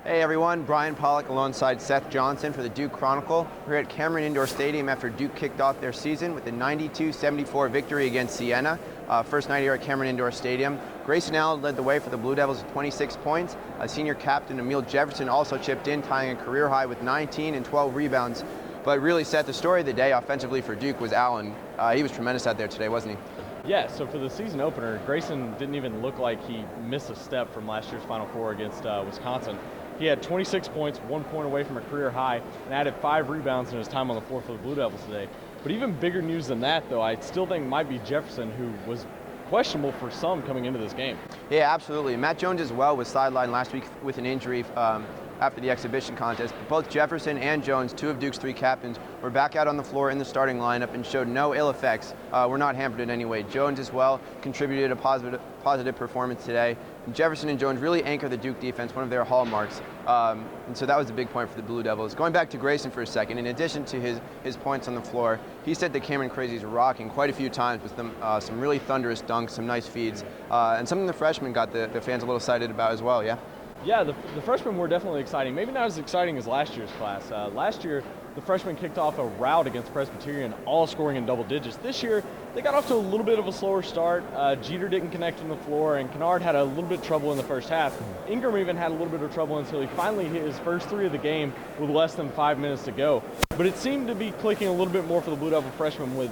Hey everyone, Bryant, Pollack alongside Seth Johnson for the Duke Chronicle. We're at Cameron Indoor Stadium after Duke kicked off their season with a 92-74 victory against Siena. First night here at Cameron Indoor Stadium. Grayson Allen led the way for the Blue Devils with 26 points. Senior captain Emil Jefferson also chipped in, tying a career high with 19 and 12 rebounds. But really, Seth, the story of the day offensively for Duke was Allen. He was tremendous out there today, wasn't he? Yeah, so for the season opener, Grayson didn't even look like he missed a step from last year's Final Four against Wisconsin. He had 26 points, 1 point away from a career high, and added 5 rebounds in his time on the floor for the Blue Devils today. But even bigger news than that, though, I still think might be Jefferson, who was questionable for some coming into this game. Yeah, absolutely. Matt Jones as well was sidelined last week with an injury after the exhibition contest. But both Jefferson and Jones, 2 of Duke's 3 captains, were back out on the floor in the starting lineup and showed no ill effects. Were not hampered in any way. Jones as well contributed a positive performance today. And Jefferson and Jones really anchor the Duke defense, one of their hallmarks. And so that was a big point for the Blue Devils. Going back to Grayson for a second, in addition to his points on the floor, he said the Cameron Crazies were rocking quite a few times with some really thunderous dunks, some nice feeds, and something the freshmen got the fans a little excited about as well, yeah? Yeah, the freshmen were definitely exciting. Maybe not as exciting as last year's class. Last year, the freshmen kicked off a rout against Presbyterian, all scoring in double digits. This year, they got off to a little bit of a slower start. Jeter didn't connect on the floor, and Kennard had a little bit of trouble in the first half. Ingram even had a little bit of trouble until he finally hit his first 3 of the game with less than 5 minutes to go. But it seemed to be clicking a little bit more for the Blue Devil freshmen with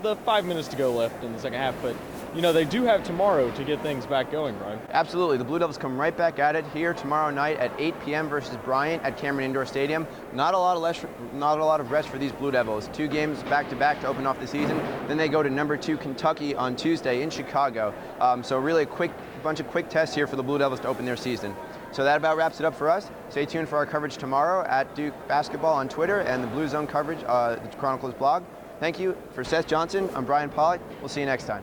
the 5 minutes to go left in the second half. But you know, they do have tomorrow to get things back going, Brian. Absolutely. The Blue Devils come right back at it here tomorrow night at 8 p.m. versus Bryant at Cameron Indoor Stadium. Not a lot of rest for these Blue Devils. 2 games back-to-back to open off the season. Then they go to number 2 Kentucky on Tuesday in Chicago. So really a bunch of quick tests here for the Blue Devils to open their season. So that about wraps it up for us. Stay tuned for our coverage tomorrow at Duke Basketball on Twitter and the Blue Zone coverage, the Chronicle's blog. Thank you. For Seth Johnson, I'm Brian Pollack. We'll see you next time.